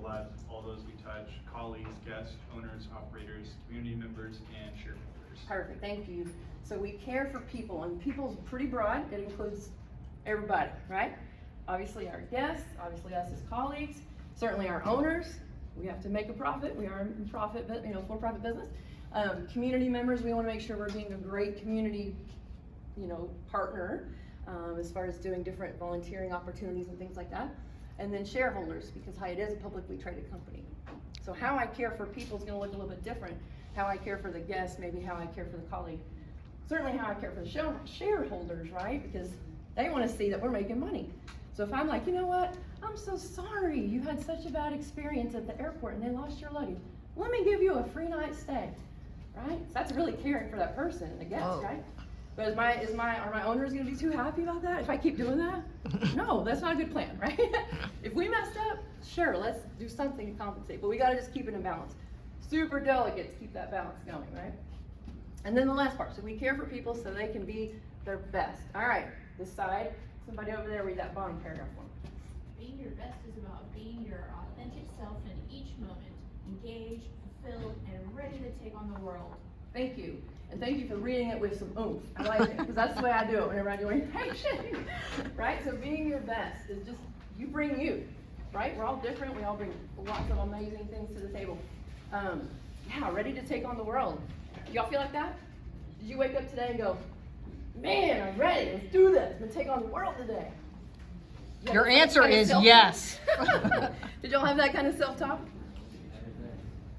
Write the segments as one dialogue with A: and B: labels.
A: left, all those we touch, colleagues, guests, owners, operators, community members, and shareholders.
B: Perfect, thank you. So we care for people, and people's pretty broad. It includes everybody, right? Obviously our guests, obviously us as colleagues, certainly our owners. We have to make a profit. We are in profit, for-profit business. Community members, we want to make sure we're being a great community, partner as far as doing different volunteering opportunities and things like that. And then shareholders, because it is a publicly traded company. So how I care for people is going to look a little bit different. How I care for the guests, maybe how I care for the colleague. Certainly how I care for the shareholders, right? Because they want to see that we're making money. So if I'm like, you know what, I'm so sorry you had such a bad experience at the airport and they lost your luggage. Let me give you a free night stay, right? So that's really caring for that person and the guest, right? But are my owners gonna be too happy about that if I keep doing that? No, that's not a good plan, right? If we messed up, sure, let's do something to compensate, but we gotta just keep it in balance. Super delicate to keep that balance going, right? And then the last part, so we care for people so they can be their best. All right, this side, somebody over there read that bottom paragraph one.
C: Being your best is about being your authentic self in each moment, engaged, fulfilled, and ready to take on the world.
B: Thank you. And thank you for reading it with some oomph. I like it, because that's the way I do it whenever I do orientation. Right? So being your best is just, you bring you, right? We're all different. We all bring lots of amazing things to the table. Yeah, ready to take on the world. Do y'all feel like that? Did you wake up today and go, man, I'm ready, let's do this, I'm gonna take on the world today?
D: Your answer is yes.
B: Did y'all have that kind of self-talk?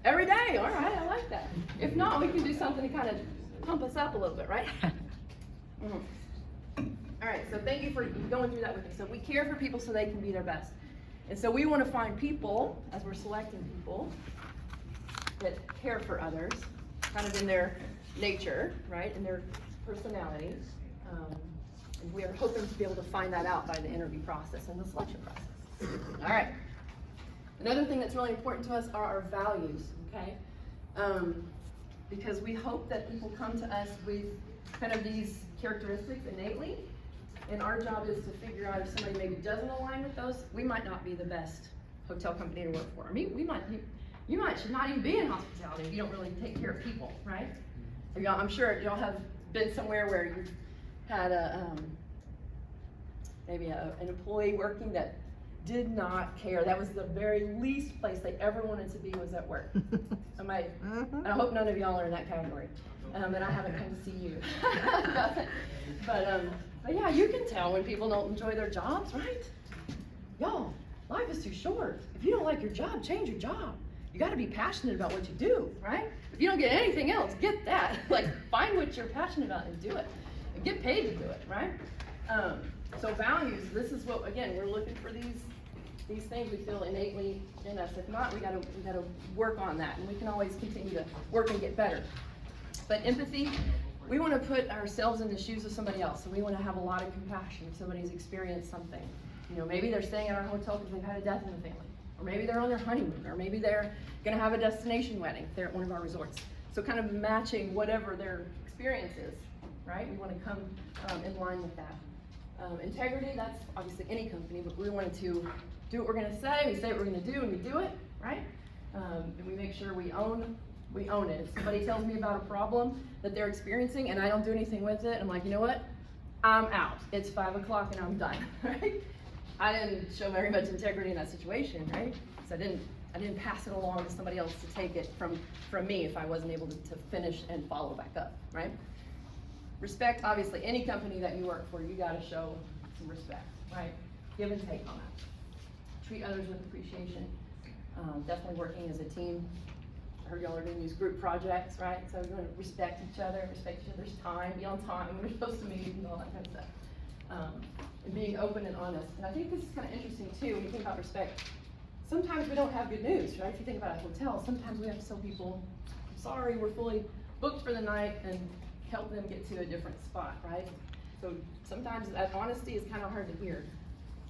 B: Every day, all right, I like that. If not, we can do something to kind of pump us up a little bit, right? All right, so thank you for going through that with me. So we care for people so they can be their best. And so we want to find people, as we're selecting people, that care for others, kind of in their nature, right, in their personalities. And we are hoping to be able to find that out by the interview process and the selection process. All right. Another thing that's really important to us are our values, okay? Because we hope that people come to us with kind of these characteristics innately, and our job is to figure out if somebody maybe doesn't align with those. We might not be the best hotel company to work for. I mean, you should not even be in hospitality if you don't really take care of people, right? I'm sure y'all have been somewhere where you had maybe an employee working that did not care. That was the very least place they ever wanted to be, was at work. I hope none of y'all are in that category, and I haven't come to see you. But yeah, you can tell when people don't enjoy their jobs, right? Y'all, life is too short. If you don't like your job, change your job. You got to be passionate about what you do, right? If you don't get anything else, get that. Like, find what you're passionate about and do it, and get paid to do it, right? So values, this is what, again, we're looking for these things we feel innately in us. If not, we gotta work on that, and we can always continue to work and get better. But empathy, we want to put ourselves in the shoes of somebody else, and we want to have a lot of compassion if somebody's experienced something. Maybe they're staying at our hotel because they've had a death in the family, or maybe they're on their honeymoon, or maybe they're gonna have a destination wedding if they're at one of our resorts. So kind of matching whatever their experience is, right? We want to come in line with that. Integrity, that's obviously any company, but we wanted to do what we're going to say, we say what we're going to do, and we do it, right? And we make sure we own it. If somebody tells me about a problem that they're experiencing and I don't do anything with it, I'm like, you know what? I'm out. It's 5 o'clock and I'm done, right? I didn't show very much integrity in that situation, right? So I didn't pass it along to somebody else to take it from me if I wasn't able to finish and follow back up, right? Respect, obviously, any company that you work for, you gotta show some respect, right? Give and take on that. Treat others with appreciation. Definitely working as a team. I heard y'all are doing these group projects, right? So we're gonna respect each other, respect each other's time, be on time when we're supposed to meet, and all that kind of stuff. And being open and honest. And I think this is kind of interesting too, when you think about respect. Sometimes we don't have good news, right? If you think about a hotel, sometimes we have to tell people, I'm sorry, we're fully booked for the night, and help them get to a different spot, right? So sometimes that honesty is kind of hard to hear.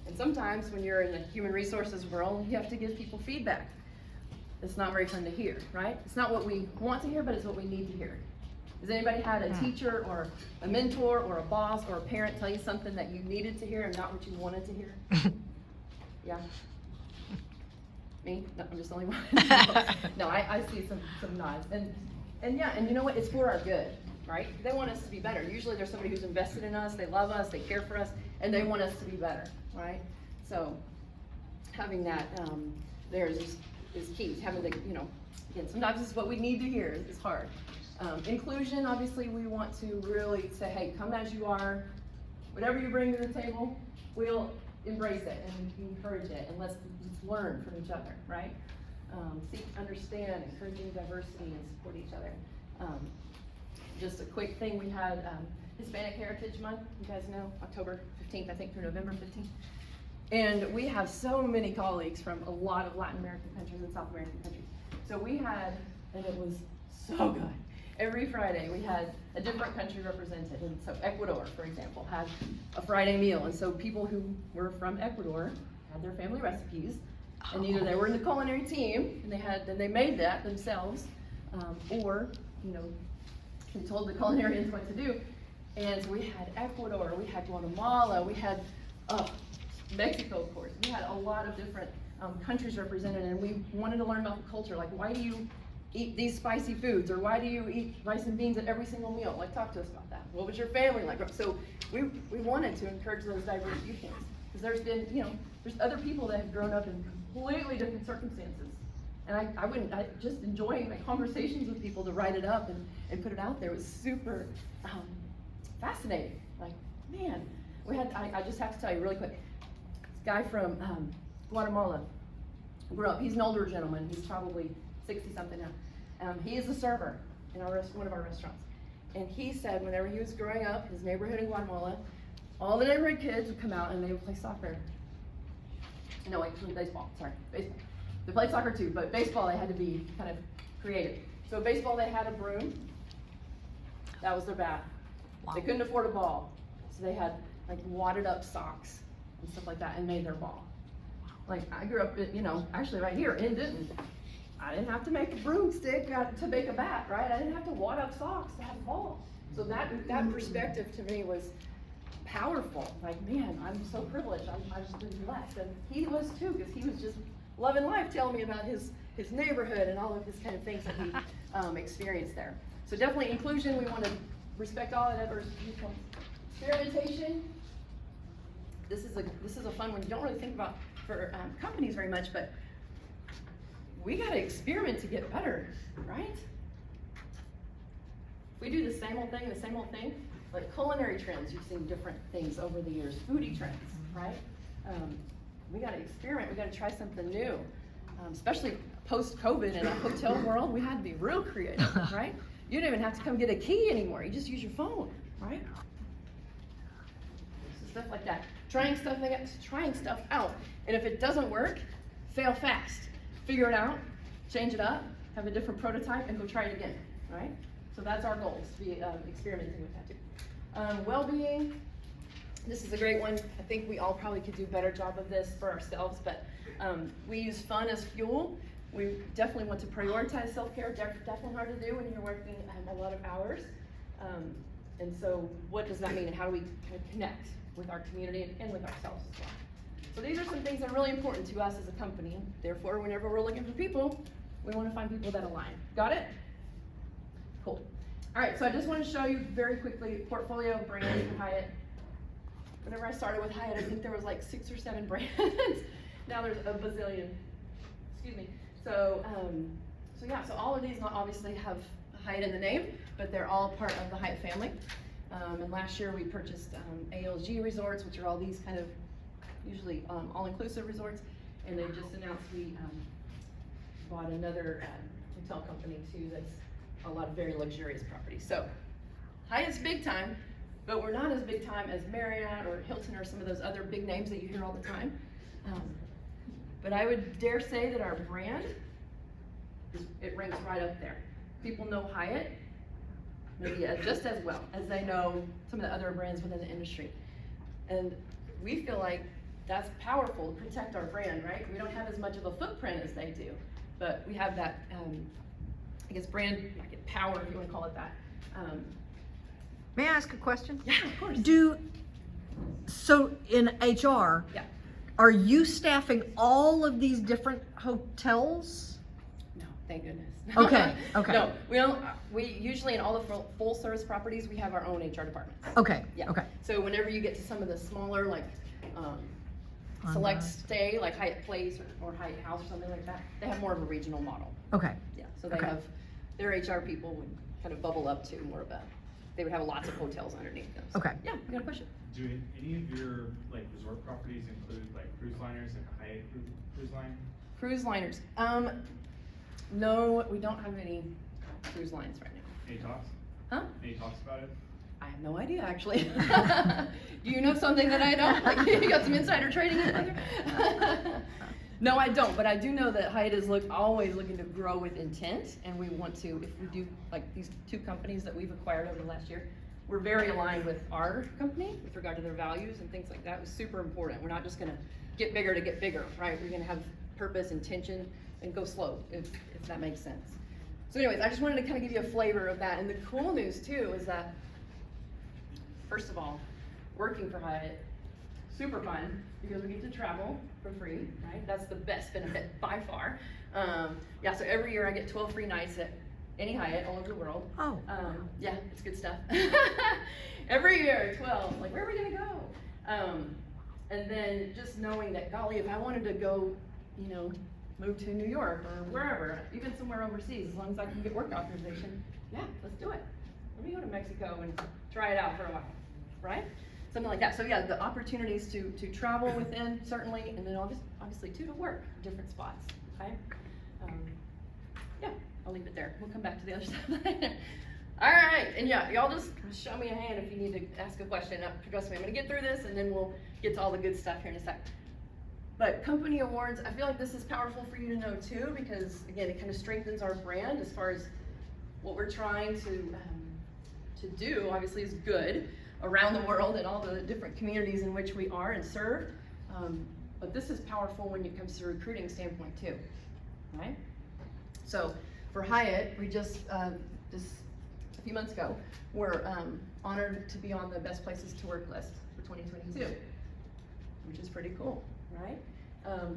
B: And sometimes when you're in the human resources world, you have to give people feedback. It's not very fun to hear, right? It's not what we want to hear, but it's what we need to hear. Has anybody had a teacher or a mentor or a boss or a parent tell you something that you needed to hear and not what you wanted to hear? Yeah? Me? No, I'm just the only one. No, I see some nods. And yeah, and you know what? It's for our good, right? They want us to be better. Usually there's somebody who's invested in us, they love us, they care for us, and they want us to be better, right? So having that there is key. Having the, you know, again, sometimes it's what we need to hear. It's hard. Inclusion, obviously, we want to really say, hey, come as you are. Whatever you bring to the table, we'll embrace it and encourage it, and let's learn from each other, right? Seek, understand, encouraging diversity and support each other. Just a quick thing, we had Hispanic Heritage Month, you guys know, October 15th, I think, through November 15th. And we have so many colleagues from a lot of Latin American countries and South American countries. So we had, and it was so good. Every Friday we had a different country represented. And so Ecuador, for example, had a Friday meal. And so people who were from Ecuador had their family recipes. And either they were in the culinary team and they made that themselves, or, you know, they told the culinarians what to do. And so we had Ecuador, we had Guatemala, we had Mexico, of course. We had a lot of different countries represented, and we wanted to learn about the culture. Like, why do you eat these spicy foods, or why do you eat rice and beans at every single meal? Like, talk to us about that. What was your family like? So we wanted to encourage those diverse viewpoints, because there's been, you know, there's other people that have grown up in completely different circumstances. And I just enjoying the conversations with people to write it up and put it out there. It was super fascinating. Like, man, I just have to tell you really quick, this guy from Guatemala grew up. He's an older gentleman. He's probably 60 something now. He is a server in one of our restaurants. And he said whenever he was growing up, his neighborhood in Guatemala, all the neighborhood kids would come out and they would play soccer. No, actually baseball, sorry, baseball. They played soccer too, but baseball they had to be kind of creative. So baseball, they had a broom. That was their bat. Wow. They couldn't afford a ball, so they had like wadded up socks and stuff like that and made their ball. Like, I grew up, you know, actually right here in Denton. I didn't have to make a broomstick to make a bat, right? I didn't have to wad up socks to have a ball. So that perspective to me was powerful. Like, man, I'm so privileged. I've just been blessed. And he was too, because he was just loving life, telling me about his neighborhood and all of his kind of things that he experienced there. So definitely inclusion. We want to respect all the diverse viewpoints. Experimentation. This is a fun one. You don't really think about for companies very much, but we got to experiment to get better, right? If we do the same old thing, like culinary trends, you've seen different things over the years, foodie trends, right? We got to experiment, we got to try something new, especially post-COVID in a hotel world. We had to be real creative, right? You don't even have to come get a key anymore, you just use your phone, right? So stuff like that. Trying stuff out. And if it doesn't work, fail fast. Figure it out, change it up, have a different prototype, and go try it again, right? So that's our goal, is to be experimenting with that too. Well-being, this is a great one. I think we all probably could do a better job of this for ourselves, but we use fun as fuel. We definitely want to prioritize self-care, definitely hard to do when you're working a lot of hours. And so what does that mean, and how do we kind of connect with our community and with ourselves as well? So these are some things that are really important to us as a company. Therefore, whenever we're looking for people, we want to find people that align. Got it? Cool. All right, so I just want to show you very quickly portfolio of brands for Hyatt. Whenever I started with Hyatt, I think there was like 6 or 7 brands. Now there's a bazillion. Excuse me. So yeah, so all of these obviously have Hyatt in the name, but they're all part of the Hyatt family. And last year we purchased ALG resorts, which are all these kind of usually all-inclusive resorts, and they just announced we bought another hotel company too that's a lot of very luxurious properties. So Hyatt's big time, but we're not as big time as Marriott or Hilton or some of those other big names that you hear all the time. But I would dare say that our brand, it ranks right up there. People know Hyatt maybe just as well as they know some of the other brands within the industry. And we feel like that's powerful to protect our brand, right? We don't have as much of a footprint as they do, but we have that, I guess, brand power, if you want to call it that.
D: May I ask a question?
B: Yeah, of course.
D: So in HR,
B: Yeah.
D: Are you staffing all of these different hotels?
B: No, thank goodness.
D: Okay, okay.
B: No, we don't, we usually in all the full service properties, we have our own HR departments.
D: Okay,
B: Yeah.
D: okay.
B: So whenever you get to some of the smaller, like, select stay, like Hyatt Place or Hyatt House or something like that, they have more of a regional model.
D: Okay,
B: Yeah, so they
D: Okay.
B: have, their HR people would kind of bubble up to more of a, they would have lots of hotels underneath them. So,
D: Okay.
B: Yeah, you got a question?
A: Do any of your like resort properties include like cruise liners, like a Hyatt cruise line?
B: Cruise liners. No, we don't have any cruise lines right now.
A: Any talks?
B: Huh?
A: Any talks about it?
B: I have no idea, actually. Do you know something that I don't? Like, you got some insider trading in there? No, I don't, but I do know that Hyatt is always looking to grow with intent, and we want to, if we do, like these two companies that we've acquired over the last year, we're very aligned with our company with regard to their values and things like that. It was super important. We're not just gonna get bigger to get bigger, right? We're gonna have purpose, intention, and go slow, if that makes sense. So anyways, I just wanted to kind of give you a flavor of that. And the cool news too is that, first of all, working for Hyatt, super fun because we get to travel for free, right? That's the best benefit by far. Yeah, so every year I get 12 free nights at any Hyatt all over the world.
D: Oh.
B: Yeah, it's good stuff. Every year, 12. Like, where are we gonna go? And then just knowing that, golly, if I wanted to go, you know, move to New York or wherever, even somewhere overseas, as long as I can get work authorization, yeah, let's do it. Let me go to Mexico and try it out for a while, right? Something like that. So yeah, the opportunities to travel within, certainly, and then obviously too, to work different spots, okay? Yeah, I'll leave it there. We'll come back to the other stuff later. All right, and yeah, y'all just show me a hand if you need to ask a question. Trust me, I'm gonna get through this and then we'll get to all the good stuff here in a sec. But company awards, I feel like this is powerful for you to know too, because again, it kind of strengthens our brand as far as what we're trying to do, obviously is good around the world and all the different communities in which we are and serve. But this is powerful when it comes to recruiting standpoint too, right? So for Hyatt, we just a few months ago, we're honored to be on the best places to work list for 2022, which is pretty cool, right?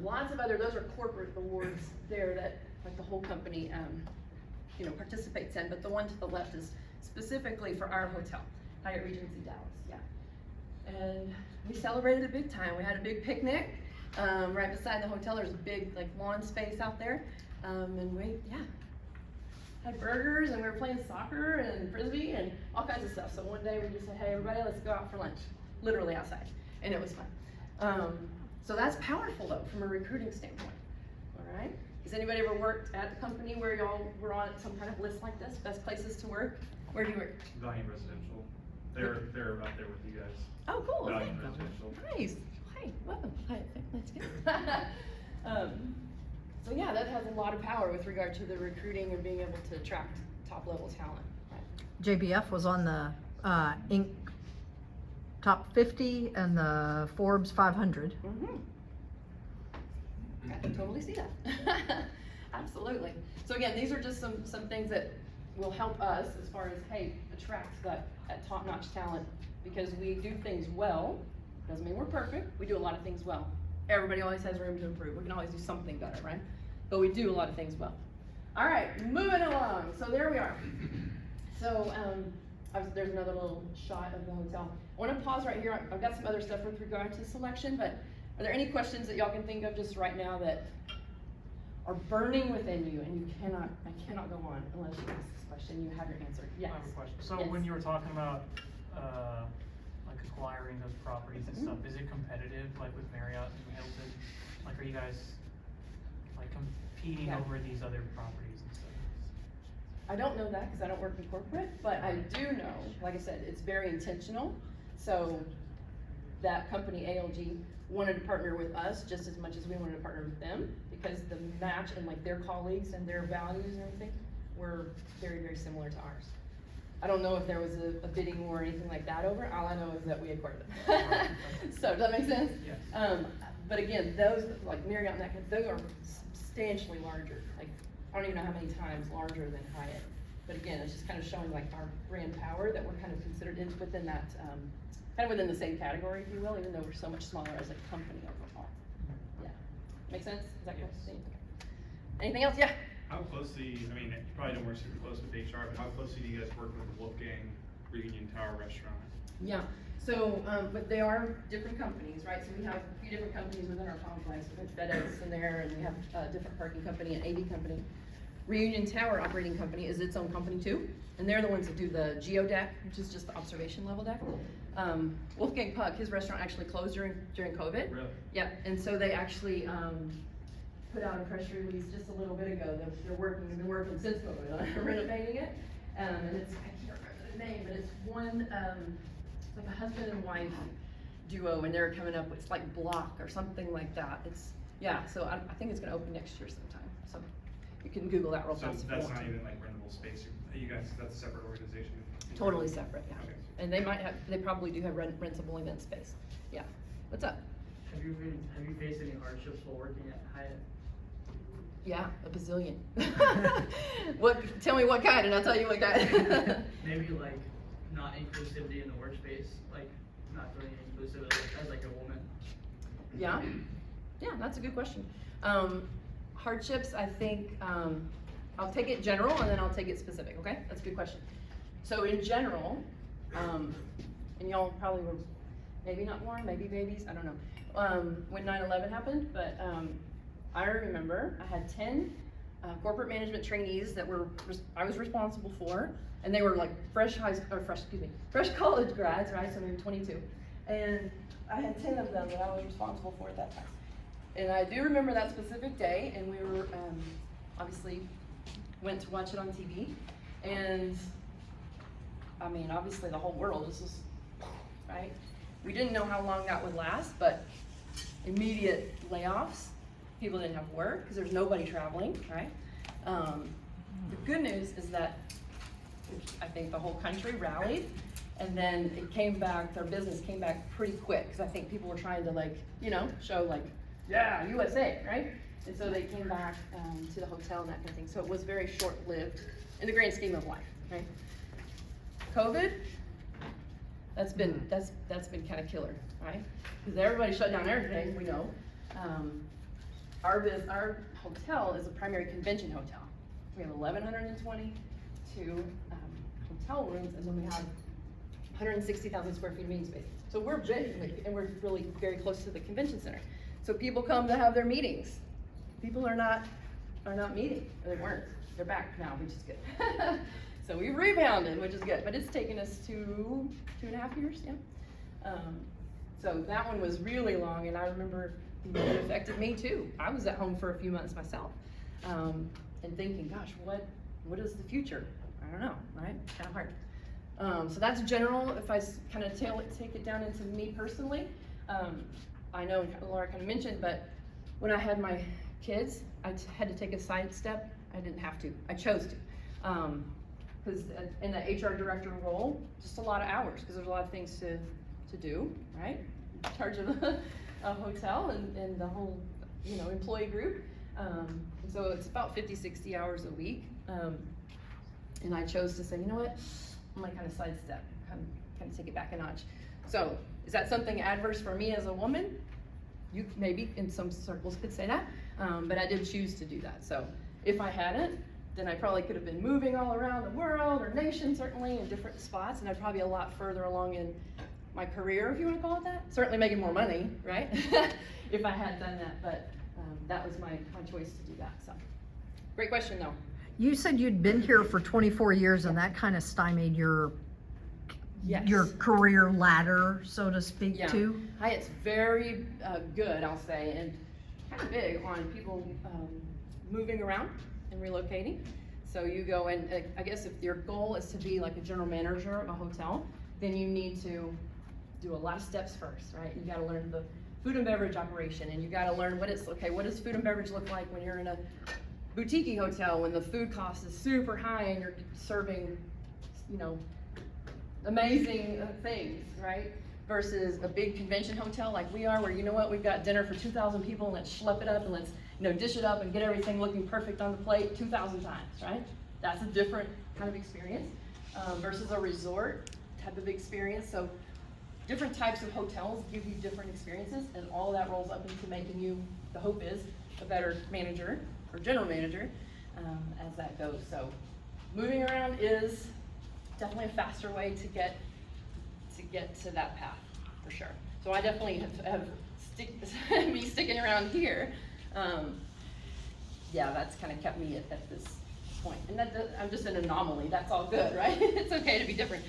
B: Lots of other, those are corporate awards there that like the whole company you know, participates in, but the one to the left is specifically for our hotel, Hyatt Regency Dallas, yeah. And we celebrated it big time. We had a big picnic right beside the hotel. There's a big like lawn space out there, and we, yeah, had burgers and we were playing soccer and frisbee and all kinds of stuff. So one day we just said, hey everybody, let's go out for lunch, literally outside, and it was fun. So that's powerful though from a recruiting standpoint, all right? Has anybody ever worked at a company where y'all were on some kind of list like this, best places to work? Where do you work?
A: Valiant Residential. They're out there with you guys.
B: Oh, cool. Okay.
A: Valiant Residential.
B: Nice. Hey, welcome. Hi, that's good. So yeah, that has a lot of power with regard to the recruiting and being able to attract top level talent. Right?
D: JBF was on the Inc. top 50 and the Forbes 500.
B: Mm-hmm. I can totally see that. Absolutely. So again, these are just some things that will help us as far as, hey, attract that top-notch talent, because we do things well. Doesn't mean we're perfect. We do a lot of things well. Everybody always has room to improve. We can always do something better, right? But we do a lot of things well. All right, moving along. So there we are. So there's another little shot of the hotel. I want to pause right here. I've got some other stuff with regard to selection, but are there any questions that y'all can think of just right now that are burning within you and I cannot go on unless you ask this question, you have your answer? Yes.
E: I have a question. So
B: Yes.
E: when you were talking about like acquiring those properties and stuff, is it competitive like with Marriott and Hilton? Like are you guys like competing
B: Yeah.
E: over these other properties and stuff?
B: I don't know that because I don't work in corporate, but I do know, like I said, it's very intentional. So that company, ALG, wanted to partner with us just as much as we wanted to partner with them, because the match and like their colleagues and their values and everything were very, very similar to ours. I don't know if there was a bidding war or anything like that over it. All I know is that we acquired them. So does that make sense?
E: Yes.
B: But again, those like Marriott and that kind, those are substantially larger. Like I don't even know how many times larger than Hyatt. But again, it's just kind of showing like our brand power that we're kind of considered within that, kind of within the same category, if you will, even though we're so much smaller as a company overall. Make sense? Is that your thing? Anything else? Yeah.
A: How closely, I mean, you probably don't work super close with HR, but how closely do you guys work with the Wolfgang Reunion Tower restaurant?
B: Yeah, so, but they are different companies, right? So we have a few different companies within our complex. We have FedEx in there, and we have a different parking company, an AV company. Reunion Tower Operating Company is its own company too, and they're the ones that do the geo deck, which is just the observation level deck. Wolfgang Puck, his restaurant actually closed during COVID.
A: Really?
B: Yeah, and so they actually, put out a press release just a little bit ago that they've been working since COVID on renovating it. And it's, I can't remember the name, but it's one, it's like a husband and wife duo, and they're coming up with, it's like Block or something like that. It's, yeah, so I think it's gonna open next year sometime, so you can Google that real
A: So
B: fast if you
A: that's
B: want
A: not
B: to.
A: even like rentable space, you guys, that's a separate organization?
B: Totally separate, yeah.
A: Okay.
B: And they might have, they probably do have rentable event space. Yeah, what's up?
F: Have you faced any hardships while working at Hyatt?
B: Yeah, a bazillion. What, tell me what kind and I'll tell you what kind.
F: Maybe like not inclusivity in the workspace, like not feeling inclusive as like a woman.
B: Yeah, yeah, that's a good question. Hardships, I think, I'll take it general and then I'll take it specific, okay? That's a good question. So in general, and y'all probably were maybe not born, maybe babies, I don't know, when 9/11 happened, but I remember I had 10 corporate management trainees that I was responsible for, and they were like fresh college grads, right? So maybe 22, and I had 10 of them that I was responsible for at that time. And I do remember that specific day, and we were obviously went to watch it on TV, and I mean, obviously the whole world just was, right? We didn't know how long that would last, but immediate layoffs. People didn't have work because there's nobody traveling, right? The good news is that I think the whole country rallied, and then it came back, their business came back pretty quick, because I think people were trying to like, you know, show like, yeah, USA, right? And so they came back to the hotel and that kind of thing. So it was very short-lived in the grand scheme of life, right? COVID, that's been kind of killer, right? Because everybody shut down everything, we know. Our hotel is a primary convention hotel. We have 1,122 hotel rooms, and then we have 160,000 square feet of meeting space. So we're big, and we're really very close to the convention center. So people come to have their meetings. People are not meeting, or they weren't. They're back now, which is good. So we rebounded, which is good, but it's taken us 2.5 years, yeah. So that one was really long, and I remember it affected me too. I was at home for a few months myself, and thinking, gosh, what is the future? I don't know, right? Kind of hard. So that's general. If I kind of take it down into me personally, I know Laura kind of mentioned, but when I had my kids, I had to take a side step. I didn't have to. I chose to. Because in the HR director role, just a lot of hours, because there's a lot of things to do, right? In charge of a hotel and the whole, you know, employee group. And so it's about 50, 60 hours a week. And I chose to say, you know what, I'm gonna kind of sidestep, kind of take it back a notch. So is that something adverse for me as a woman? You maybe in some circles could say that, but I did choose to do that. So if I hadn't, then I probably could have been moving all around the world, or nation certainly, in different spots, and I'd probably be a lot further along in my career, if you want to call it that. Certainly making more money, right? If I had done that, but that was my choice to do that, so. Great question though.
D: You said you'd been here for 24 years and that kind of stymied your career ladder, so to speak, too?
B: Hyatt's very good, I'll say, and kind of big on people moving around and relocating. So you go and I guess if your goal is to be like a general manager of a hotel, then you need to do a lot of steps first, right? You gotta learn the food and beverage operation, and you gotta learn what does food and beverage look like when you're in a boutique hotel, when the food cost is super high and you're serving, you know, amazing things, right? Versus a big convention hotel like we are, where you know what, we've got dinner for 2,000 people, and let's schlep it up and let's, you know, dish it up and get everything looking perfect on the plate 2,000 times, right? That's a different kind of experience versus a resort type of experience. So different types of hotels give you different experiences, and all that rolls up into making you, the hope is, a better manager or general manager as that goes. So moving around is definitely a faster way to get to that path, for sure. So I definitely have me sticking around here. Yeah, that's kind of kept me at this point. And I'm just an anomaly. That's all good, right? It's okay to be different.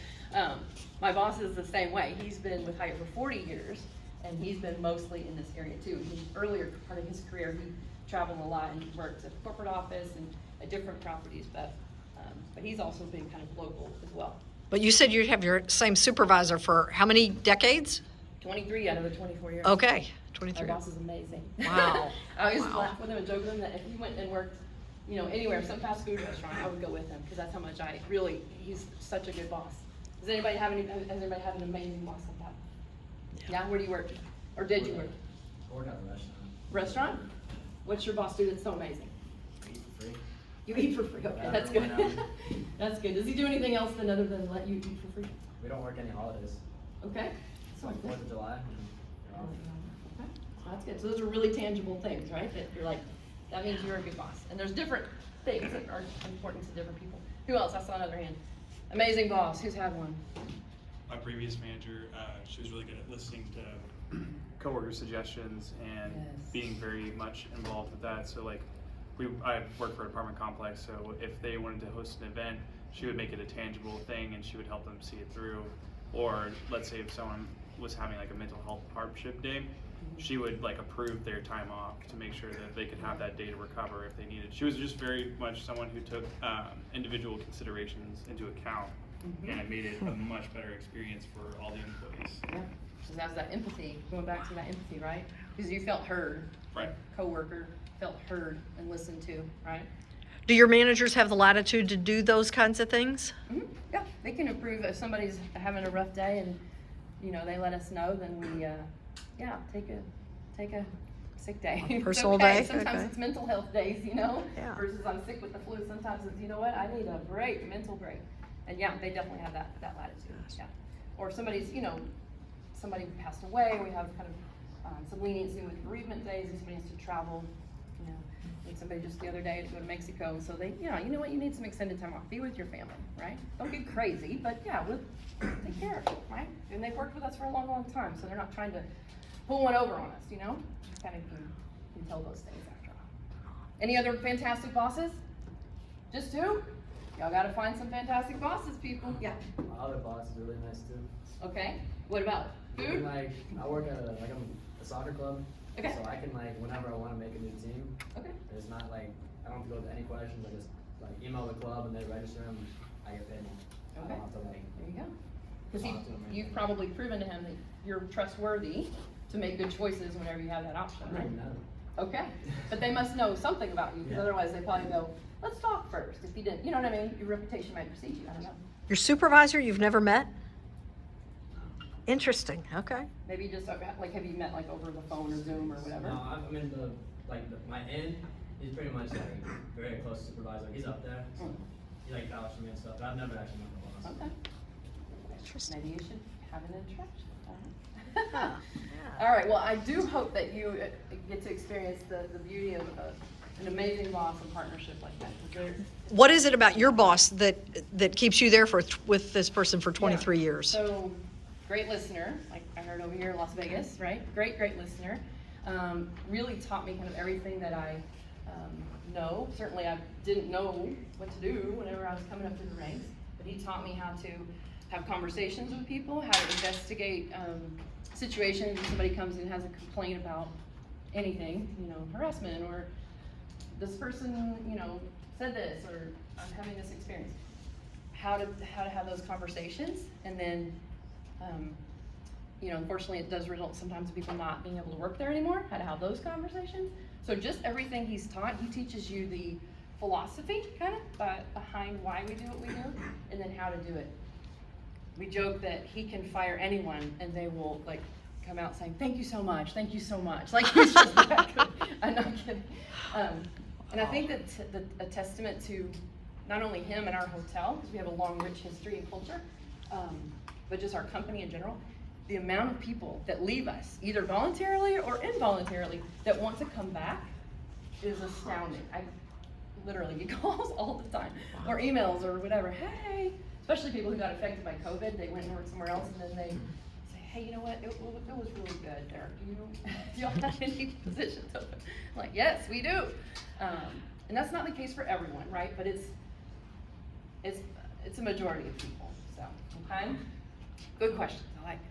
B: My boss is the same way. He's been with Hyatt for 40 years, and he's been mostly in this area too. Earlier part of his career, he traveled a lot and worked at the corporate office and at different properties, but he's also been kind of local as well.
D: But you said you'd have your same supervisor for how many decades?
B: 23 out of the 24 years.
D: Okay,
B: My
D: 23.
B: boss is amazing.
D: Wow.
B: I always
D: Wow.
B: laugh with him and joke with him that if he went and worked, anywhere, some fast food restaurant, I would go with him, because that's how much he's such a good boss. Has anybody have an amazing boss like that? Yeah, where do you work? Or did you work?
G: I work at a restaurant.
B: Restaurant? What's your boss do that's so amazing?
G: I eat for free.
B: You eat for free, okay,
G: Yeah,
B: that's
G: why
B: good.
G: not?
B: That's good. Does he do anything else other than let you eat for free?
G: We don't work any holidays.
B: Okay.
G: It's like 4th of July. You're off.
B: Okay, so that's good. So those are really tangible things, right? That you're like, that means you're a good boss. And there's different things that are important to different people. Who else? I saw another hand. Amazing boss. Who's had one?
A: My previous manager, she was really good at listening to coworker suggestions and
B: Yes.
A: being very much involved with that. So like, I work for an apartment complex, so if they wanted to host an event, she would make it a tangible thing and she would help them see it through. Or let's say if someone was having like a mental health hardship day, she would like approve their time off to make sure that they could have that day to recover if they needed. She was just very much someone who took individual considerations into account, and it made it a much better experience for all the employees.
B: Yeah. So that's that empathy, going back to that empathy, right? Because you felt heard.
A: Right.
B: Coworker felt heard and listened to, right?
D: Do your managers have the latitude to do those kinds of things?
B: Mm-hmm. Yeah, they can approve if somebody's having a rough day and, they let us know, then we, take a sick day. It's
D: personal
B: okay.
D: day?
B: Sometimes
D: Okay.
B: it's mental health days,
D: Yeah.
B: versus I'm sick with the flu. Sometimes it's, you know what, I need a break, mental break. And yeah, they definitely have that latitude, yeah. Or if somebody's, somebody passed away, we have kind of some leniency with bereavement days, if somebody has to travel, like somebody just the other day to go to Mexico, so they, you know what, you need some extended time off, be with your family, right? Don't get crazy, but yeah, we'll take care of it, right? And they've worked with us for a long, long time, so they're not trying to pull one over on us, Kind of can tell those things after a while. Any other fantastic bosses? Just two? Y'all gotta find some fantastic bosses, people. Yeah,
G: My other boss is really nice too.
B: okay, what about food?
G: Like, I work at a soccer club.
B: Okay.
G: So I can whenever I want to make a new team,
B: Okay,
G: it's not like, I don't have to go to any questions. I just email the club and they register them. I get paid. I
B: Okay.
G: don't have to
B: there you go. Because
G: talk to him or
B: you've
G: anything.
B: probably proven to him that you're trustworthy to make good choices whenever you have that option,
G: I don't
B: right?
G: even know.
B: Okay, but they must know something about you, because
G: Yeah.
B: otherwise they probably go, let's talk first. If you didn't, you know what I mean? Your reputation might precede you, I don't know.
D: Your supervisor you've never met? Interesting, okay.
B: Maybe just, have you met over the phone or Zoom or whatever?
G: No, I'm in my in. He's pretty much very close supervisor. He's up there. So
B: Mm.
G: he vouched for me and stuff. But I've never actually met the boss.
B: Okay.
D: Interesting.
B: Maybe you should have an introduction.
D: Yeah.
B: All right, well, I do hope that you get to experience the beauty of an amazing boss and partnership like that. 'Cause they're-
D: What is it about your boss that keeps you there with this person for 23
B: Yeah.
D: years?
B: So, great listener, like I heard over here in Las Vegas, right? Great listener. Really taught me kind of everything that I know. Certainly I didn't know what to do whenever I was coming up through the ranks, but he taught me how to have conversations with people, how to investigate situations when somebody comes in and has a complaint about anything, harassment, or this person, said this, or I'm having this experience. How to have those conversations, and then, unfortunately it does result sometimes in people not being able to work there anymore, how to have those conversations. So just everything he's taught, he teaches you the philosophy, kind of, behind why we do what we do, and then how to do it. We joke that he can fire anyone and they will come out saying, thank you so much, he's just that good. I'm not kidding. And I think that's a testament to not only him and our hotel, because we have a long, rich history and culture, but just our company in general. the amount of people that leave us, either voluntarily or involuntarily, that want to come back is astounding. I literally get calls all the time, or emails or whatever. Hey, especially people who got affected by COVID, they went and worked somewhere else, and then they say, hey, you know what, it was really good there. Do y'all have any positions open? I'm like, yes, we do. And that's not the case for everyone, right? But it's a majority of people, so, okay? Good question, I like it.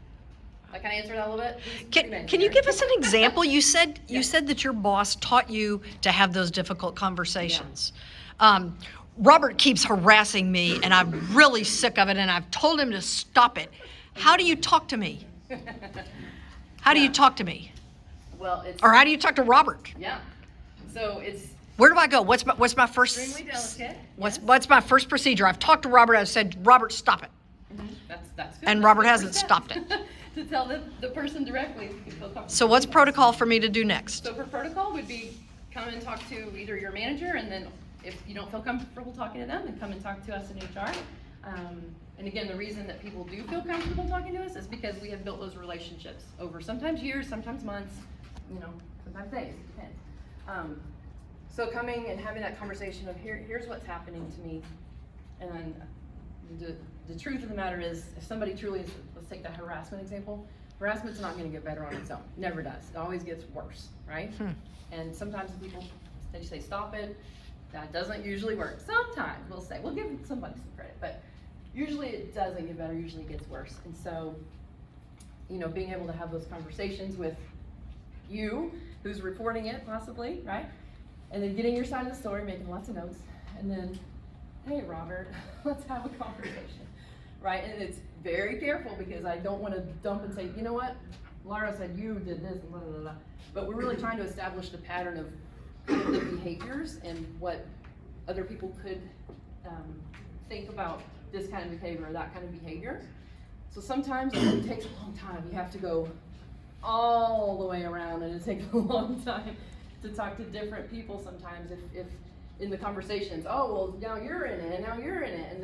B: Can I answer that a little bit?
D: Can you give us an example? You said that your boss taught you to have those difficult conversations. Robert keeps harassing me, and I'm really sick of it, and I've told him to stop it. How do you talk to me? How do you talk to me?
B: Well, it's...
D: Or how do you talk to Robert?
B: Yeah, so it's...
D: Where do I go? What's my first...
B: Extremely delicate.
D: What's my first procedure? I've talked to Robert. I've said, Robert, stop it.
B: That's good.
D: And
B: That's
D: Robert
B: good
D: hasn't
B: first
D: stopped
B: step.
D: it.
B: To tell the person directly if you feel comfortable.
D: So what's protocol for me to do next?
B: So for protocol would be come and talk to either your manager, and then if you don't feel comfortable talking to them, then come and talk to us in HR. And again, the reason that people do feel comfortable talking to us is because we have built those relationships over sometimes years, sometimes months, sometimes days, it depends. So coming and having that conversation of here's what's happening to me, and then the truth of the matter is, if somebody truly is, let's take the harassment example, harassment's not gonna get better on its own, never does, it always gets worse, right? And sometimes people, they say stop it, that doesn't usually work. Sometimes we'll give somebody some credit, but usually it doesn't get better, usually it gets worse. And so, being able to have those conversations with you, who's reporting it possibly, right? And then getting your side of the story, making lots of notes, and then, hey, Robert, let's have a conversation, right? And it's very careful because I don't want to dump and say, you know what, Laura said you did this, and blah, blah, blah. But we're really trying to establish the pattern of kind of the behaviors and what other people could think about this kind of behavior or that kind of behavior. So sometimes it takes a long time. You have to go all the way around, and it takes a long time to talk to different people sometimes if in the conversations, oh, well, now you're in it, and now you're in it, and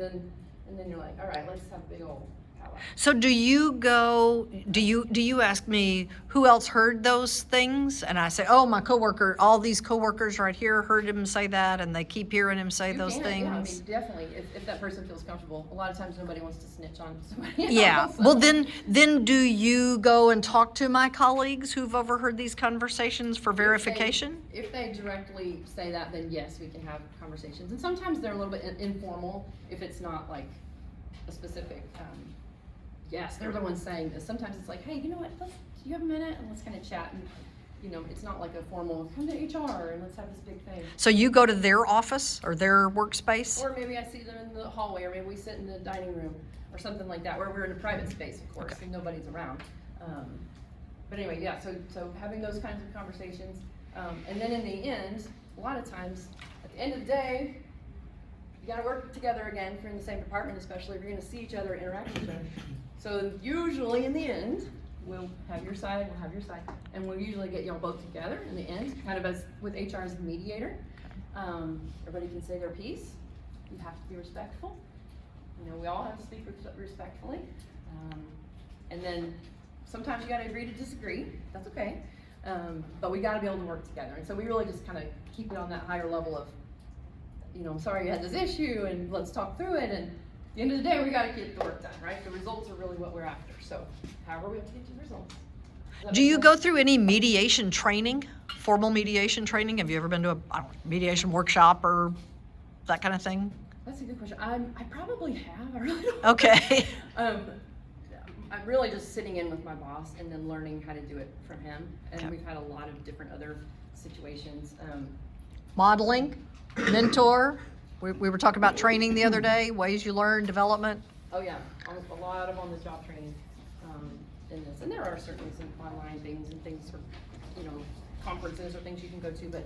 B: then you're like, all right, let's have a big old powwow.
D: So do you ask me who else heard those things? And I say, oh, my coworker, all these coworkers right here heard him say that, and they keep hearing him say
B: You
D: those
B: can,
D: things.
B: Yeah, definitely, if that person feels comfortable. A lot of times nobody wants to snitch on somebody else.
D: Yeah, well then do you go and talk to my colleagues who've overheard these conversations for verification?
B: If they directly say that, then yes, we can have conversations. And sometimes they're a little bit informal if it's not like a specific, yes, they're the ones saying this. Sometimes it's like, hey, you know what, do you have a minute? And let's kind of chat. And, it's not like a formal, come to HR and let's have this big thing.
D: So you go to their office or their workspace?
B: Or maybe I see them in the hallway, or maybe we sit in the dining room or something like that, where we're in a private space, of course, and nobody's around. But anyway, yeah, so having those kinds of conversations. And then in the end, a lot of times, at the end of the day, you gotta work together again if you're in the same department, especially if you're gonna see each other, interact with each other. So usually in the end, we'll have your side, we'll have your side, and we'll usually get y'all both together in the end, kind of as with HR as the mediator. Everybody can say their piece. You have to be respectful. We all have to speak respectfully. And then sometimes you gotta agree to disagree, that's okay. But we gotta be able to work together. And so we really just kind of keep it on that higher level of, I'm sorry you had this issue, and let's talk through it. And at the end of the day, we gotta get the work done, right? The results are really what we're after. So however we have to get to the results.
D: Do you go through any mediation training, formal mediation training? Have you ever been to a mediation workshop or that kind of thing?
B: That's a good question. I probably have. I really don't.
D: Okay.
B: I'm really just sitting in with my boss and then learning how to do it from him. And
D: Okay.
B: we've had a lot of different other situations.
D: Modeling, mentor. We were talking about training the other day, ways you learn, development.
B: Oh yeah, a lot of on-the-job training in this. And there are certainly some online things and things for, conferences or things you can go to, but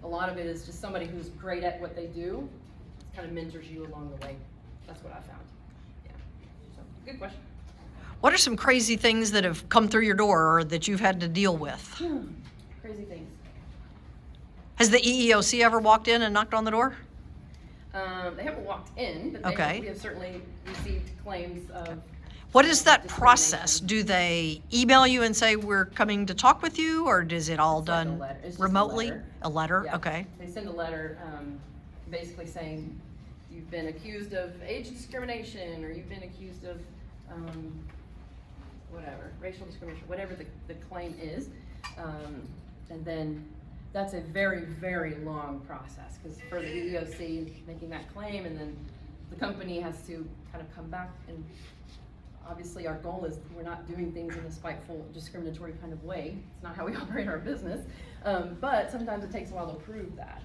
B: a lot of it is just somebody who's great at what they do, kind of mentors you along the way. That's what I found. Yeah. So, good question.
D: What are some crazy things that have come through your door or that you've had to deal with?
B: Crazy things.
D: Has the EEOC ever walked in and knocked on the door?
B: They haven't walked in, but
D: Okay.
B: we have certainly received claims of.
D: What is that
B: discrimination.
D: process? Do they email you and say, we're coming to talk with you, or is it all
B: It's like a
D: done
B: letter. It's just a
D: remotely?
B: letter.
D: A letter,
B: Yeah.
D: okay.
B: They send a letter, basically saying, you've been accused of age discrimination, or you've been accused of, whatever, racial discrimination, whatever the claim is. And then that's a very, very long process, because for the EEOC making that claim, and then the company has to kind of come back, and obviously our goal is we're not doing things in a spiteful, discriminatory kind of way. It's not how we operate our business. But sometimes it takes a while to prove that.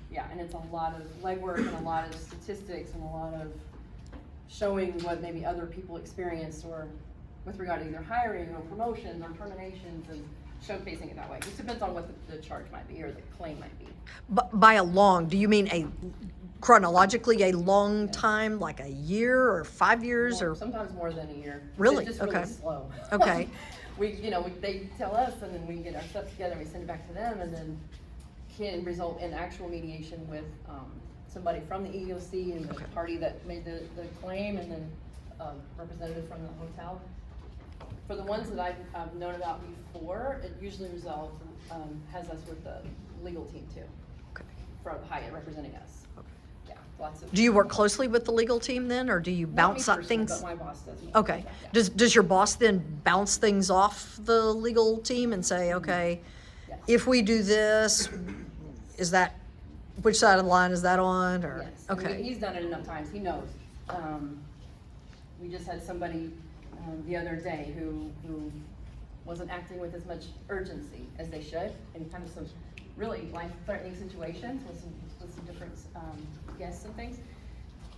B: Yeah, and it's a lot of legwork and a lot of statistics and a lot of showing what maybe other people experienced, or with regard to either hiring or promotions or terminations, and showcasing it that way. It just depends on what the charge might be, or the claim might be.
D: By a long, do you mean chronologically a long time, like a year or 5 years,
B: Well,
D: or?
B: sometimes more than a year.
D: Really?
B: It's just
D: Okay.
B: really slow.
D: Okay.
B: They tell us, and then we get our stuff together, and we send it back to them, and then can result in actual mediation with somebody from the EEOC and the
D: Okay.
B: party that made the claim, and then a representative from the hotel. For the ones that I've known about before, it usually has us with the legal team too,
D: Okay.
B: for Hyatt representing us. Yeah, lots of.
D: Do you work closely with the legal team then, or do you
B: Not me
D: bounce up
B: personally,
D: things?
B: But my boss does.
D: Okay.
B: Yeah.
D: Does your boss then bounce things off the legal team and say, okay,
B: Yes.
D: if we do this, is that, which side of the line is that on, or?
B: Yes, and
D: Okay.
B: he's done it enough times, he knows. We just had somebody, the other day who wasn't acting with as much urgency as they should, and kind of some really life-threatening situations with some different, guests and things.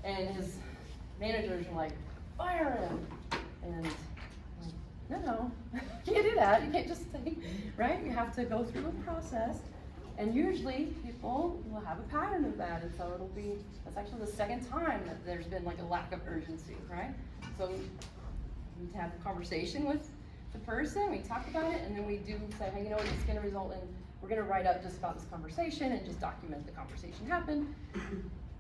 B: And his managers were like, fire him, and I'm like, no, you can't do that, you can't just say, right? You have to go through a process. And usually people will have a pattern of that, and so that's actually the second time that there's been like a lack of urgency, right? So we need to have a conversation with the person, we talk about it, and then we do say, hey, you know what, it's gonna result in, we're gonna write up just about this conversation and just document the conversation happened.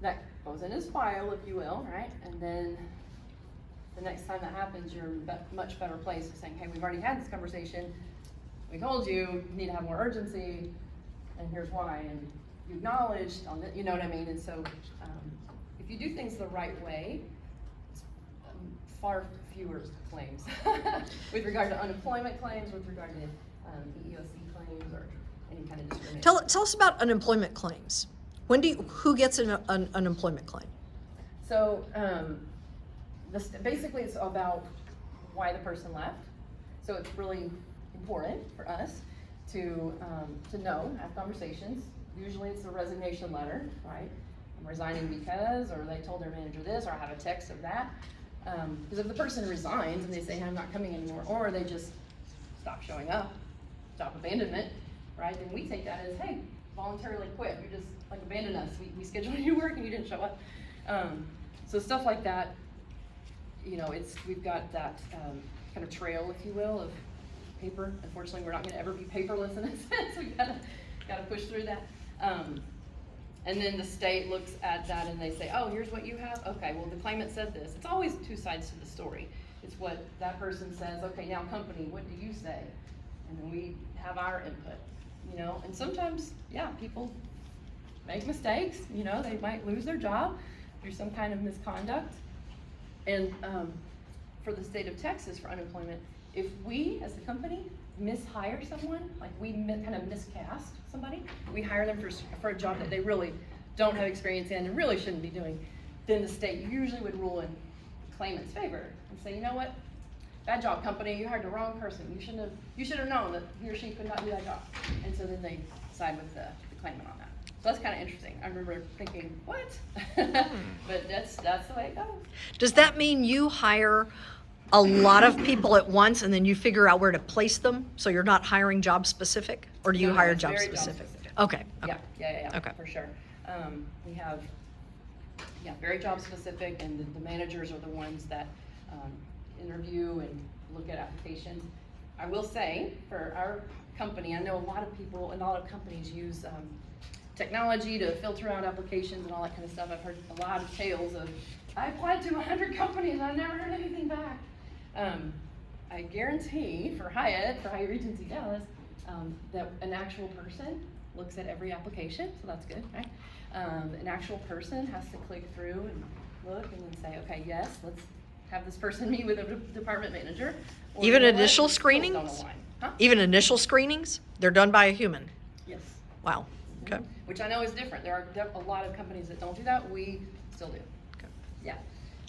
B: That goes in his file, if you will, right? And then the next time that happens, you're in a much better place of saying, hey, we've already had this conversation, we told you, you need to have more urgency, and here's why, and you acknowledged on it, you know what I mean? And so, if you do things the right way, it's far fewer claims with regard to unemployment claims, with regard to EEOC claims, or any kind of discrimination.
D: Tell us about unemployment claims. Who gets an unemployment claim?
B: So, basically it's about why the person left. So it's really important for us to know, have conversations. Usually it's a resignation letter, right? I'm resigning because, or they told their manager this, or I have a text of that. Because if the person resigns and they say, hey, I'm not coming anymore, or they just stop showing up, stop abandonment, right? Then we take that as, hey, voluntarily quit. You just like abandoned us. We scheduled you to work and you didn't show up. So stuff like that, we've got that kind of trail, if you will, of paper. Unfortunately, we're not going to ever be paperless in a sense. We gotta push through that. And then the state looks at that and they say, oh, here's what you have. Okay, well, the claimant said this. It's always two sides to the story. It's what that person says. Okay, now company, what do you say? And then we have our input, and sometimes, yeah, people make mistakes, they might lose their job through some kind of misconduct. And for the state of Texas, for unemployment, if we, as the company, mishire someone, like we kind of miscast somebody, we hire them for a job that they really don't have experience in and really shouldn't be doing, then the state usually would rule in the claimant's favor and say, you know what, bad job, company, you hired the wrong person. You should have known that he or she could not do that job. And so then they side with the claimant on that. So that's kind of interesting. I remember thinking, what? But that's the way it goes.
D: Does that mean you hire a lot of people at once and then you figure out where to place them? So you're not hiring job specific, or do you
B: No,
D: hire
B: it's
D: job
B: very
D: specific?
B: job-specific.
D: Okay.
B: Yeah,
D: Okay.
B: for sure. We have, very job specific, and the managers are the ones that interview and look at applications. I will say, for our company, I know a lot of people and a lot of companies use technology to filter out applications and all that kind of stuff. I've heard a lot of tales of, I applied to 100 companies and I never heard anything back. I guarantee for Hyatt Regency Dallas, that an actual person looks at every application, so that's good, right? An actual person has to click through and look and then say, okay, yes, let's have this person meet with a department manager. Or,
D: Even
B: you know what,
D: initial
B: let's post on a
D: screenings?
B: line. Huh?
D: Even initial screenings, they're done by a human.
B: Yes.
D: Wow. Okay.
B: Which I know is different. There are a lot of companies that don't do that. We still do.
D: Okay.
B: Yeah.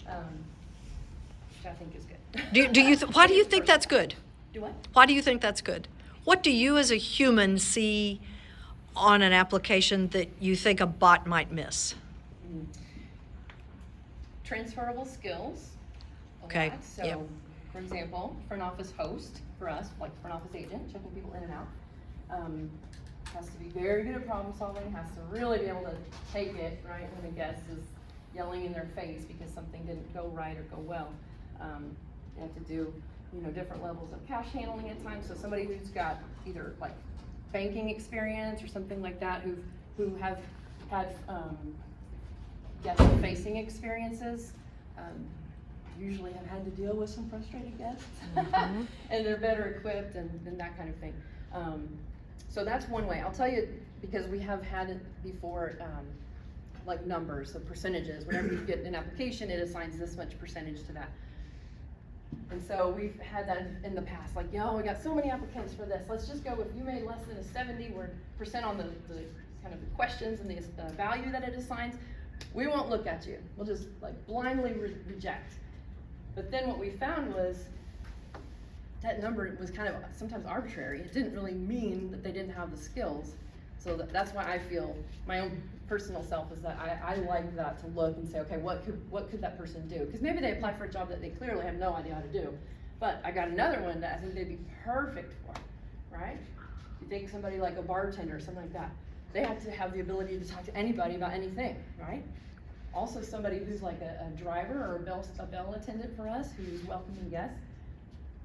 B: Which I think is good.
D: Why do you think that's good?
B: Do what?
D: Why do you think that's good? What do you as a human see on an application that you think a bot might miss?
B: Transferable skills. a
D: Okay,
B: lot. So,
D: yep.
B: for example, front office host for us, like front office agent, checking people in and out, has to be very good at problem solving, has to really be able to take it, right, when a guest is yelling in their face because something didn't go right or go well. You have to do, different levels of cash handling at times. So somebody who's got either like banking experience or something like that, who have had guest-facing experiences, usually have had to deal with some frustrated guests,
D: Mhm.
B: and they're better equipped and that kind of thing. So that's one way. I'll tell you, because we have had it before, like numbers, so percentages. Whenever you get an application, it assigns this much percentage to that. And so we've had that in the past, like, we got so many applicants for this. Let's just go, if you made less than a 70% on the kind of the questions and the value that it assigns, we won't look at you. We'll just like blindly reject. But then what we found was that number was kind of sometimes arbitrary. It didn't really mean that they didn't have the skills. So that's why I feel my own personal self is that I like that, to look and say, okay, what could that person do? Because maybe they applied for a job that they clearly have no idea how to do. But I got another one that I think they'd be perfect for, right? You take somebody like a bartender or something like that. They have to have the ability to talk to anybody about anything, right? Also somebody who's like a driver or a bell attendant for us who's welcoming guests.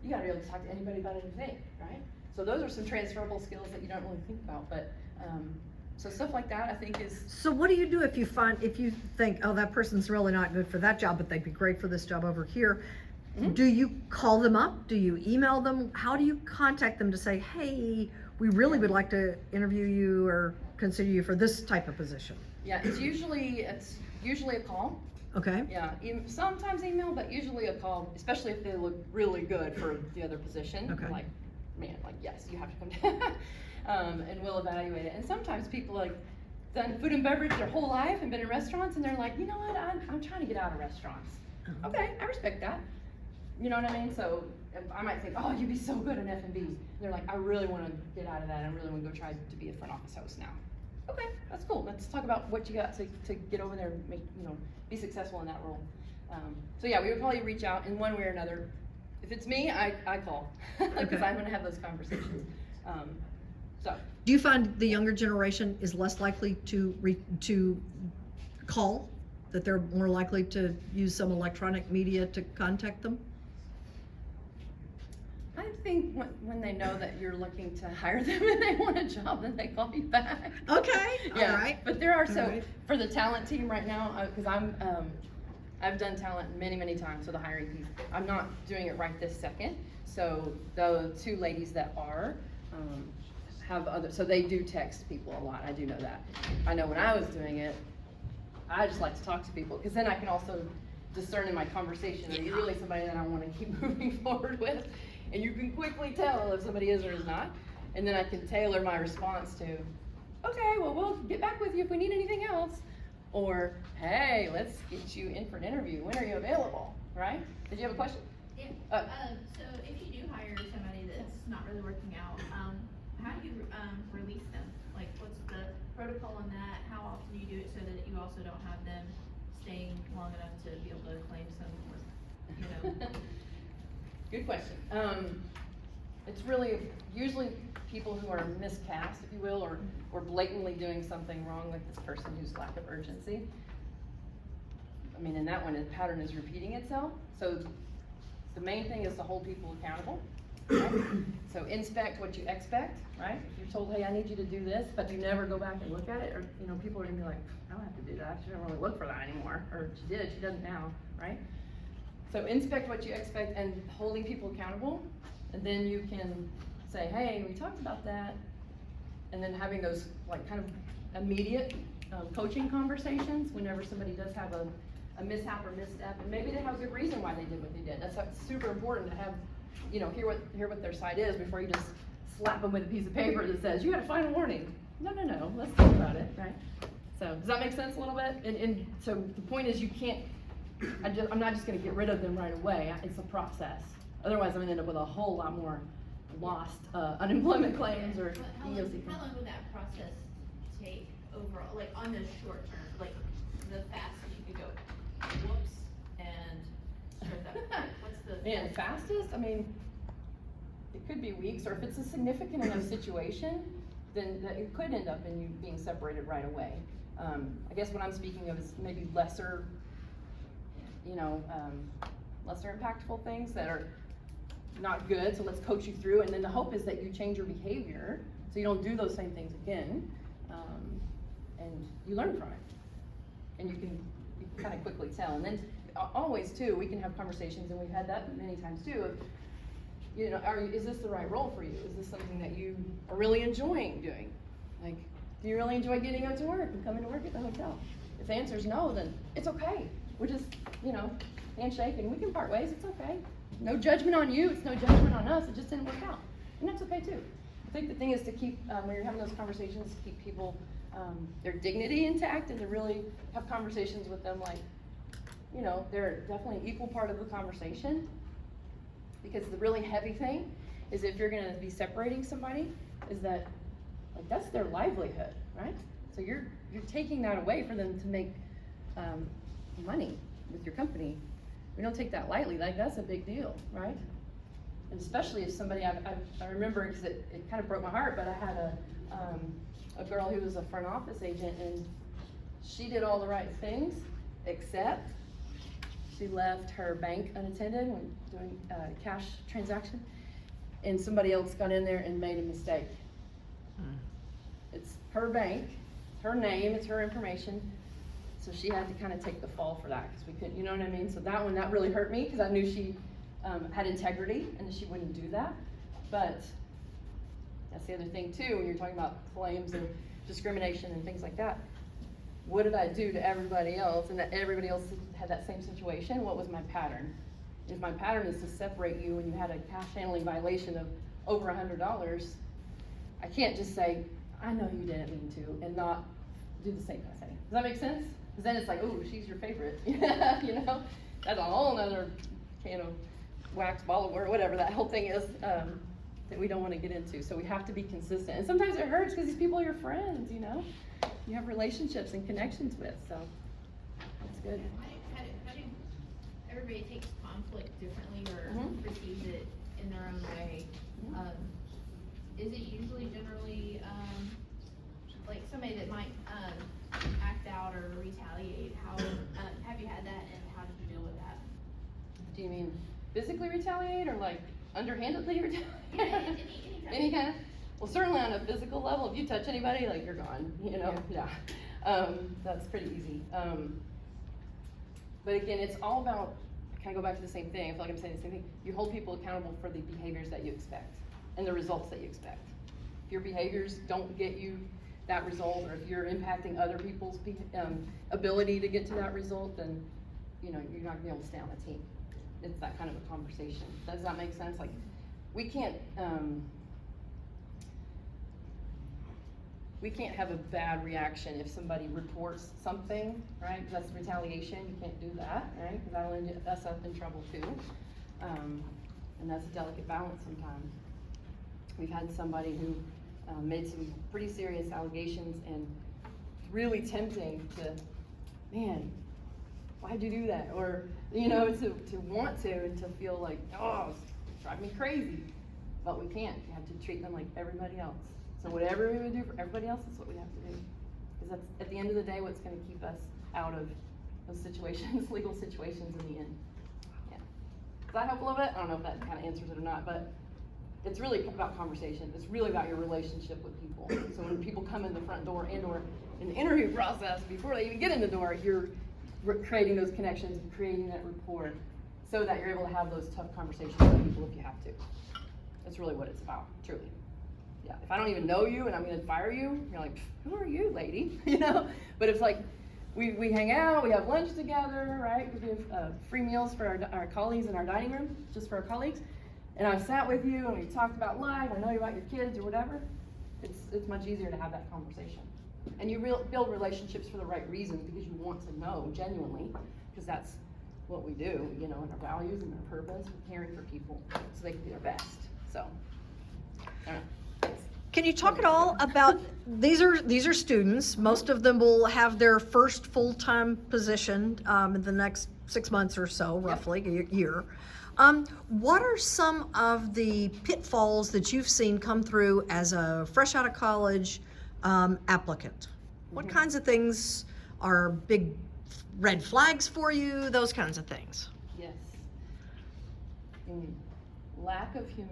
B: You gotta be able to talk to anybody about anything, right? So those are some transferable skills that you don't really think about, but so stuff like that I think is.
D: So what do you do if you think, oh, that person's really not good for that job, but they'd be great for this job over here?
B: Mm-hmm.
D: Do you call them up? Do you email them? How do you contact them to say, hey, we really would like to interview you or consider you for this type of position?
B: Yeah, it's usually a call.
D: Okay.
B: Yeah, sometimes email, but usually a call, especially if they look really good for the other position.
D: Okay.
B: Like, man, like, yes, you have to come down. And we'll evaluate it. And sometimes people like done food and beverage their whole life and been in restaurants, and they're like, you know what, I'm trying to get out of restaurants.
D: Uh-huh.
B: Okay, I respect that. You know what I mean? So I might think, oh, you'd be so good in F&B. And they're like, I really want to get out of that. I really want to go try to be a front office host now. Okay, that's cool. Let's talk about what you got to get over there and make, be successful in that role. So yeah, we would probably reach out in one way or another. If it's me, I call because
D: Okay.
B: I'm going to have those conversations. So
D: Do you find the younger generation is less likely to call, that they're more likely to use some electronic media to contact them?
B: I think when they know that you're looking to hire them and they want a job, then they call you back.
D: Okay,
B: Yeah,
D: all right.
B: but there are,
D: All
B: so
D: right.
B: for the talent team right now, because I've done talent many times for the hiring piece. I'm not doing it right this second. So the two ladies that are, have other, so they do text people a lot. I do know that. I know when I was doing it, I just like to talk to people because then I can also discern in my conversation, are you really somebody that I want to keep moving forward with? And you can quickly tell if somebody is or is not. And then I can tailor my response to, okay, well, we'll get back with you if we need anything else. Or, hey, let's get you in for an interview. When are you available? Right? Did you have a question?
C: Yeah.
B: Uh,
C: So if you do hire somebody that's not really working out, how do you release them? Like, what's the protocol on that? How often do you do it so that you also don't have them staying long enough to be able to claim some,
B: Good question. It's really usually people who are miscast, if you will, or blatantly doing something wrong, like this person whose lack of urgency. I mean, in that one, the pattern is repeating itself. So the main thing is to hold people accountable. Right? So inspect what you expect, right? If you're told, hey, I need you to do this, but you never go back and look at it, or people are gonna be like, I don't have to do that. She doesn't really look for that anymore, or she did, she doesn't now, right? So inspect what you expect and holding people accountable, and then you can say, hey, we talked about that, and then having those like kind of immediate coaching conversations whenever somebody does have a mishap or misstep, and maybe they have a good reason why they did what they did. That's super important to have, you know, hear what their side is before you just slap them with a piece of paper that says, you got a final warning. No, let's talk about it, right? So, does that make sense a little bit? And so the point is you can't, I'm not just gonna get rid of them right away, it's a process. Otherwise, I'm gonna end up with a whole lot more lost unemployment claims or
C: How
B: EOC
C: long
B: claims.
C: would that process take overall, like on the short term, like the fastest you could go, whoops, and start that, what's the?
B: Man, fastest, I mean, it could be weeks, or if it's a significant enough situation, then it could end up in you being separated right away. I guess what I'm speaking of is maybe lesser, you know, lesser impactful things that are not good, so let's coach you through, and then the hope is that you change your behavior, so you don't do those same things again, and you learn from it. And you can kind of quickly tell, and then always too, we can have conversations, and we've had that many times too, of, you know, is this the right role for you? Is this something that you are really enjoying doing? Like, do you really enjoy getting up to work and coming to work at the hotel? If the answer is no, then it's okay. We're just, you know, handshake and we can part ways, it's okay. No judgment on you, it's no judgment on us, it just didn't work out. And that's okay too. I think the thing is to keep, when you're having those conversations, keep people, their dignity intact, and to really have conversations with them like, you know, they're definitely an equal part of the conversation. Because the really heavy thing is if you're gonna be separating somebody, is that, like, that's their livelihood, right? So you're taking that away for them to make money with your company. We don't take that lightly, like that's a big deal, right? And especially if somebody, I remember, because it kind of broke my heart, but I had a girl who was a front office agent, and she did all the right things, except she left her bank unattended when doing a cash transaction, and somebody else got in there and made a mistake. It's her bank, her name, it's her information, so she had to kind of take the fall for that, because we couldn't, you know what I mean? So that really hurt me, because I knew she had integrity and she wouldn't do that. But that's the other thing too, when you're talking about claims and discrimination and things like that. What did I do to everybody else, and that everybody else had that same situation? What was my pattern? If my pattern is to separate you when you had a cash handling violation of over $100, I can't just say, I know you didn't mean to, and not do the same kind of thing. Does that make sense? Because then it's like, oh, she's your favorite. You know, that's a whole nother can of wax, ball of wire, whatever that whole thing is, that we don't want to get into. So we have to be consistent. And sometimes it hurts because these people are your friends, you know? You have relationships and connections with, so that's good.
C: How do everybody takes conflict differently or
B: Mhm.
C: perceives it in their own way? Is it usually generally, like somebody that might, act out or retaliate? How, have you had that, and how did you deal with that?
B: Do you mean physically retaliate or like underhandedly retaliate?
C: Any
B: Any kind of, well, certainly on a physical level, if you touch anybody, like you're gone, you know, yeah. That's pretty easy. But again, it's all about, I kind of go back to the same thing, I feel like I'm saying the same thing. You hold people accountable for the behaviors that you expect and the results that you expect. If your behaviors don't get you that result, or if you're impacting other people's ability to get to that result, then, you know, you're not gonna be able to stay on the team. It's that kind of a conversation. Does that make sense? Like, we can't have a bad reaction if somebody reports something, right? That's retaliation, you can't do that, right? Because that'll end us up in trouble too. And that's a delicate balance sometimes. We've had somebody who made some pretty serious allegations, and it's really tempting to, man, why'd you do that? Or, you know, to want to, and to feel like, oh, it's driving me crazy. But we can't. We have to treat them like everybody else. So whatever we would do for everybody else, that's what we have to do. Because that's, at the end of the day, what's gonna keep us out of those situations, legal situations in the end. Yeah. Does that help a little bit? I don't know if that kind of answers it or not, but it's really about conversation. It's really about your relationship with people. So when people come in the front door and or in the interview process, before they even get in the door, you're creating those connections, creating that rapport. so that you're able to have those tough conversations with people if you have to. That's really what it's about, truly. Yeah, if I don't even know you and I'm gonna fire you, you're like, who are you, lady? You know? But it's like, we hang out, we have lunch together, right? We have free meals for our colleagues in our dining room, just for our colleagues. And I've sat with you and we've talked about life, I know you about your kids or whatever. It's much easier to have that conversation. And you build relationships for the right reasons because you want to know genuinely, because that's what we do, you know, and our values and our purpose, we're caring for people so they can be their best. So, I don't know. Thanks.
D: Can you talk at all about, these are students, most of them will have their first full-time position in the next 6 months or so, roughly, a year. What are some of the pitfalls that you've seen come through as a fresh out of college applicant? What kinds of things are big red flags for you, those kinds of things?
B: Yes. Lack of humility.